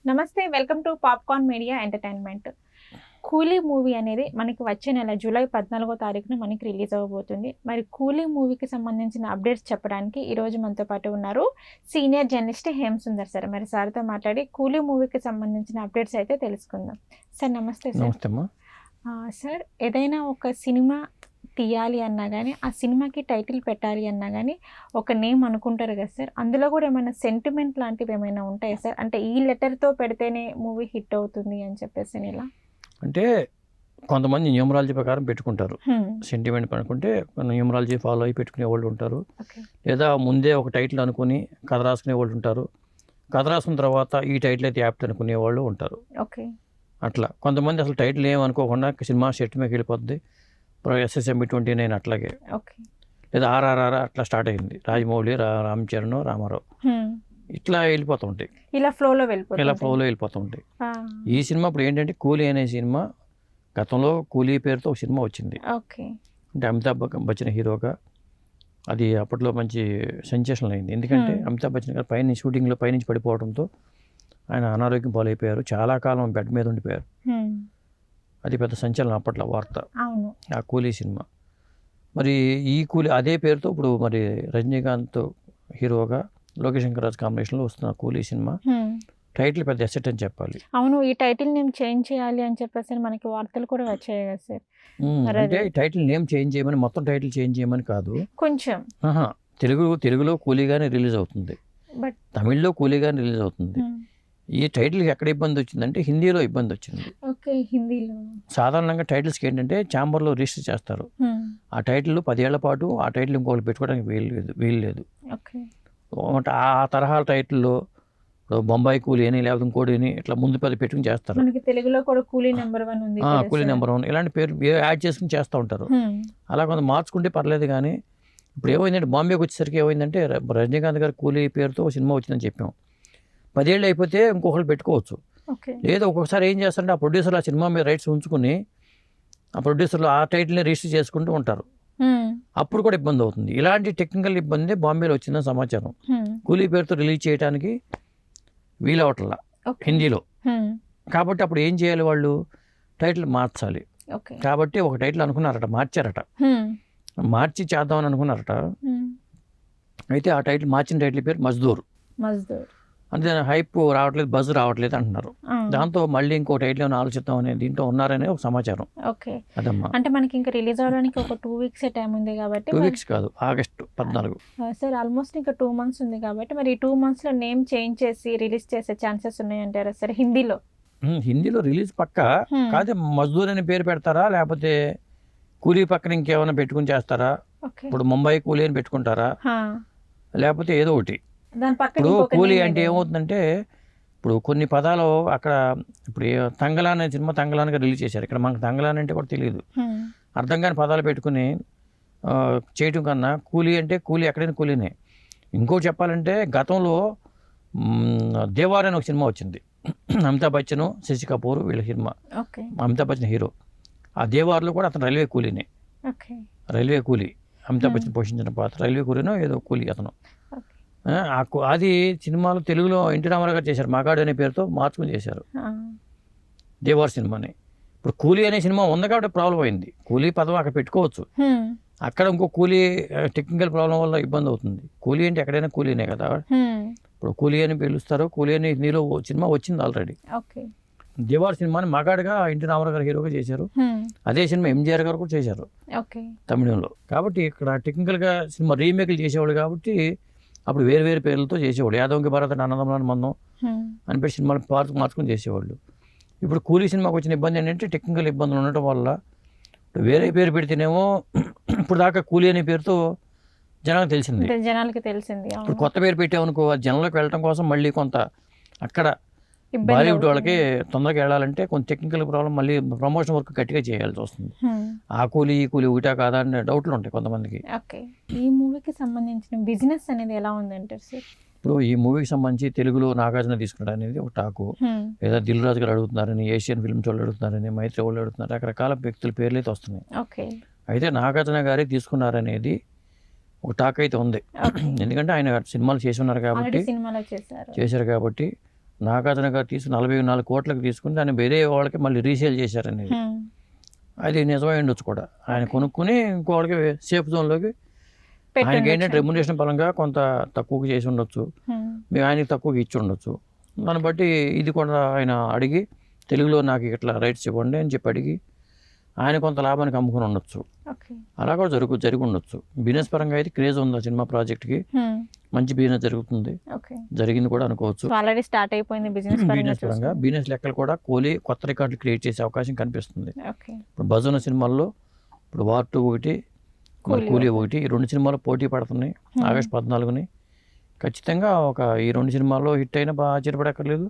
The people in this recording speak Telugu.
నమస్తే, welcome to popcorn media entertainment. కూలీ మూవీ అనేది మనకి వచ్చే నెల జూలై 14వ తారీఖున మనకి రిలీజ్ అవ్వబోతుంది. మరి కూలీ మూవీకి సంబంధించిన అప్డేట్స్ చెప్పడానికి ఈరోజు మనతో పాటు ఉన్నారు సీనియర్ జర్నలిస్ట్ హేమసుందర్ సార్. మరి సార్తో మాట్లాడి కూలీ మూవీకి సంబంధించిన అప్డేట్స్ అయితే తెలుసుకుందాం. సార్ నమస్తే. సార్ ఏదైనా ఒక సినిమా తీయాలి అన్నా కానీ, ఆ సినిమాకి టైటిల్ పెట్టాలి అన్నా కానీ ఒక నేమ్ అనుకుంటారు కదా సార్, అందులో కూడా ఏమైనా సెంటిమెంట్ లాంటివి ఏమైనా ఉంటాయా సార్? అంటే ఈ లెటర్తో పెడితేనే మూవీ హిట్ అవుతుంది అని చెప్పేసి ఇలా అంటే కొంతమంది న్యూమరాలజీ ప్రకారం పెట్టుకుంటారు. సెంటిమెంట్ అనుకుంటే న్యూమరాలజీ ఫాలో అయ్యి పెట్టుకునే వాళ్ళు ఉంటారు. లేదా ముందే ఒక టైటిల్ అనుకుని కథ రాసుకునే వాళ్ళు ఉంటారు. కథ రాసుకున్న తర్వాత ఈ టైటిల్ అయితే యాప్ట్ అనుకునే వాళ్ళు ఉంటారు. అట్లా కొంతమంది అసలు టైటిల్ ఏమనుకోకుండా సినిమా సెట్ మీద వెళ్ళిపోద్ది. SSMB 29 అట్లాగే, లేదా RRR అట్లా స్టార్ట్ అయింది. రాజమౌళి, రామ్ చరణ్, రామారావు ఇట్లా వెళ్ళిపోతూ ఉంటాయి. ఇలా ఫ్లోలో వెళ్ళిపోతూ ఉంటాయి. ఈ సినిమా ఇప్పుడు ఏంటంటే కూలీ అనే సినిమా, గతంలో కూలీ పేరుతో ఒక సినిమా వచ్చింది. అంటే అమితాబ్ బచ్చన్ హీరోగా అది అప్పట్లో మంచి సెన్సేషన్ అయింది. ఎందుకంటే అమితాబ్ బచ్చన్ గారు పైన షూటింగ్లో పైనుంచి పడిపోవడంతో ఆయన అనారోగ్యం పాలైపోయారు. చాలా కాలం బెడ్ మీద ఉండిపోయారు. అది పెద్ద సంచలనం అప్పట్లో వార్త, ఆ కూలీ సినిమా. మరి ఈ కూలీ అదే పేరుతో ఇప్పుడు మరి రజనీకాంత్ హీరోగా లోకేష్ శంకర్రాజ్ కాంబినేషన్లో వస్తున్న కూలీ సినిమా టైటిల్ పెద్ద ఎసెట్ అని చెప్పాలి. అవును, ఈ టైటిల్ నేమ్ చేంజ్ చేయాలి అని చెప్పేసి మనకి వార్తలు కూడా వచ్చాయి కదా సార్. అంటే టైటిల్ నేమ్ చేంజ్ చేయమని, మొత్తం టైటిల్ చేంజ్ చేయమని కాదు, కొంచెం తెలుగులో కూలీగానే రిలీజ్ అవుతుంది, బట్ తమిళ్లో కూలీగానే రిలీజ్ అవుతుంది. ఈ టైటిల్కి ఎక్కడ ఇబ్బంది వచ్చిందంటే హిందీలో ఇబ్బంది వచ్చింది. సాధారణంగా టైటిల్స్కి ఏంటంటే ఛాంబర్లో రిజిస్టర్ చేస్తారు. ఆ టైటిల్ 10 ఏళ్ల పాటు ఆ టైటిల్ ఇంకొకటి పెట్టుకోవడానికి వీలు లేదు. ఆ తరహా టైటిల్లో బొంబాయి కూలీ అని, లేకపోతే ఇంకోటి అని ఇట్లా ముందు పెట్టుకుని చేస్తారు. తెలుగులో కూడా కూలీ నెంబర్ 1 ఉంది, కూలీ నెంబర్ 1 ఇలాంటి పేరు యాడ్ చేసుకుని చేస్తూ ఉంటారు. అలా కొంత మార్చుకుంటే పర్లేదు. కానీ ఇప్పుడు ఏమైందంటే బాంబేకి వచ్చేసరికి ఏమైందంటే రజనీకాంత్ గారి కూలీ పేరుతో సినిమా వచ్చిందని చెప్పాం. 10 ఏళ్ళు అయిపోతే ఇంకొకరు పెట్టుకోవచ్చు. లేదా ఒక్కొక్కసారి ఏం చేస్తారంటే ఆ ప్రొడ్యూసర్లు ఆ సినిమా మీద రైట్స్ ఉంచుకుని ఆ ప్రొడ్యూసర్లు ఆ టైటిల్ని రిజిస్టర్ చేసుకుంటూ ఉంటారు. అప్పుడు కూడా ఇబ్బంది అవుతుంది. ఇలాంటి టెక్నికల్ ఇబ్బంది బాంబేలో వచ్చిందని సమాచారం. కూలీ పేరుతో రిలీజ్ చేయడానికి వీలవట్లా హిందీలో. కాబట్టి అప్పుడు ఏం చేయాలి, వాళ్ళు టైటిల్ మార్చాలి. కాబట్టి ఒక టైటిల్ అనుకున్నారట, మార్చి చేద్దామని అనుకున్నారట. అయితే ఆ టైటిల్ మార్చిన టైటిల్ పేరు మజ్దూర్. అంటే హైప్ రావట్లేదు, బజ్ రావట్లేదు అంటున్నారు. దాంతో మళ్ళీ ఇంకో టైటిల్ ఏమైనా ఆలోచిద్దాం అనే దీంట్లో ఉన్నారనే ఒక సమాచారం. అదమ్మా, అంటే మనకి ఇంకా రిలీజ్ అవడానికి ఒక 2 weeks టైం ఉంది కాబట్టి. 2 weeks కాదు, ఆగస్టు 14 సార్. ఆల్మోస్ట్ ఇంకా 2 months ఉంది కాబట్టి మరి ఈ 2 monthsలో నేమ్ చేంజ్ చేసి రిలీజ్ చేసే ఛాన్సెస్ ఉన్నాయంటారా సార్? హిందీలో రిలీజ్ పక్క కాదు. మజ్దూర్ అని పేరు పెడతారా, లేకపోతే కూలీ పక్కన ఇంకేమైనా పెట్టుకుని చేస్తారా? ఇప్పుడు ముంబై కూలీ అని పెట్టుకుంటారా, లేకపోతే ఏదో ఒకటి. ఇప్పుడు కూలీ అంటే ఏమవుతుందంటే, ఇప్పుడు కొన్ని పదాలు అక్కడ, ఇప్పుడు తంగలాన్ అనే సినిమా తంగలాన్గా రిలీజ్ చేశారు. ఇక్కడ మనకు తంగలాన్ అంటే కూడా తెలియదు. అర్థం కాని పదాలు పెట్టుకుని చేయటం కన్నా కూలీ అంటే కూలీ ఎక్కడైనా కూలీనే. ఇంకోటి చెప్పాలంటే, గతంలో దేవార్ అని ఒక సినిమా వచ్చింది. అమితాబ్ బచ్చన్, శశి కపూర్ వీళ్ళ సినిమా. అమితాబ్ బచ్చన్ హీరో. ఆ దేవార్లో కూడా అతను రైల్వే కూలీనే. రైల్వే కూలీ అమితాబ్ బచ్చన్ పోషించిన పాత్ర రైల్వే కూలీనో ఏదో కూలీ అతను. అది సినిమాలో తెలుగులో ఎన్టీ రామారావు గారు చేశారు. మగాడు అనే పేరుతో మార్చుకుని చేశారు దేవార్ సినిమాని. ఇప్పుడు కూలీ అనే సినిమా ఉంది కాబట్టి ప్రాబ్లం అయింది. కూలీ పదం అక్కడ పెట్టుకోవచ్చు, అక్కడ ఇంకో కూలీ టెక్నికల్ ప్రాబ్లం వల్ల ఇబ్బంది అవుతుంది. కూలీ అంటే ఎక్కడైనా కూలీనే కదా. ఇప్పుడు కూలీ అని పిలుస్తారు. కూలీ అని హిందీలో సినిమా వచ్చింది ఆల్రెడీ. దేవార్ సినిమాని మగాడుగా ఎన్టీ రామారావు గారు హీరోగా చేశారు. అదే సినిమా MGR గారు కూడా చేశారు తమిళంలో. కాబట్టి ఇక్కడ టెక్నికల్గా సినిమా రీమేక్లు చేసేవాళ్ళు కాబట్టి అప్పుడు వేరు పేర్లతో చేసేవాళ్ళు. యాదవంకి భరత్, అన్నదమ్ములని మందం అనిపెట్టి సినిమాలు మార్చుకుని చేసేవాళ్ళు. ఇప్పుడు కూలీ సినిమాకి వచ్చిన ఇబ్బంది ఏంటంటే టెక్నికల్ ఇబ్బందులు ఉండటం వల్ల వేరే పేరు పెడితేనేమో ఇప్పుడు దాకా కూలీ అనే పేరుతో జనాలకు తెలిసింది. ఇప్పుడు కొత్త పేరు పెట్టామనుకో, జనంలోకి వెళ్ళడం కోసం మళ్ళీ కొంత అక్కడ బాలీవుడ్ వాళ్ళకి తొందరగా వెళ్ళాలంటే కొంచెం టెక్నికల్ ప్రాబ్లం, మళ్ళీ ప్రమోషన్ వర్క్ గట్టిగా చేయాల్సి వస్తుంది. ఆ కూలీ ఈ కూలీ ఒకటా కాదా అనే డౌట్లు ఉంటాయి కొంతమందికి. ఈ మూవీకి సంబంధించిన బిజినెస్ అనేది ఎలా ఉందంటారు సార్? ఇప్పుడు ఈ మూవీకి సంబంధించి తెలుగులో నాగార్జున తీసుకున్నాడు అనేది ఒక టాకు. లేదా దిల్ రాజు గారు అడుగుతున్నారని, ఏషియన్ ఫిల్మ్స్ వాళ్ళు అడుగుతున్నారని, మైత్రి వాళ్ళు అడుగుతున్నారు. రకరకాల వ్యక్తుల పేర్లు అయితే వస్తున్నాయి. అయితే నాగార్జున గారే తీసుకున్నారనేది ఒక టాక్ అయితే ఉంది. ఎందుకంటే ఆయన సినిమాలు చేసి ఉన్నారు కాబట్టి, చేశారు కాబట్టి నాగార్జున గారు తీసి 44 కోట్లకు తీసుకుని దాన్ని వేరే వాళ్ళకి మళ్ళీ రీసేల్ చేశారనేది అది నిజమై ఉండొచ్చు కూడా. ఆయన కొనుక్కుని ఇంకోళ్ళకి సేఫ్ జోన్లోకి ఆయనకి ఏంటంటే రెమ్యునరేషన్ పరంగా కొంత తక్కువకి చేసి ఉండొచ్చు, మేము ఆయనకి తక్కువకి ఇచ్చి ఉండొచ్చు. దాన్ని బట్టి ఇది కూడా ఆయన అడిగి తెలుగులో నాకు ఇట్లా రైట్స్ ఇవ్వండి అని చెప్పి అడిగి ఆయన కొంత లాభానికి అమ్ముకుని ఉండొచ్చు. అలా కూడా జరిగి ఉండొచ్చు. బిజినెస్ పరంగా అయితే క్రేజ్ ఉంది సినిమా ప్రాజెక్ట్కి, మంచి బిజినెస్ జరుగుతుంది, జరిగింది కూడా అనుకోవచ్చు. ఆల్రెడీ స్టార్ట్ అయిపోయింది బిజినెస్ పరంగా. బిజినెస్ లెక్కలు కూడా కోహ్లీ కొత్త రికార్డులు క్రియేట్ చేసే అవకాశం కనిపిస్తుంది. ఇప్పుడు బజున్న సినిమాల్లో ఇప్పుడు వార్ 2 ఒకటి, కూలీ ఒకటి, ఈ 2 సినిమాలు పోటీ పడుతున్నాయి ఆగస్టు 14ని. ఖచ్చితంగా ఈ 2 సినిమాల్లో హిట్ అయినా బాగా ఆశ్చర్యపడక్కర్లేదు.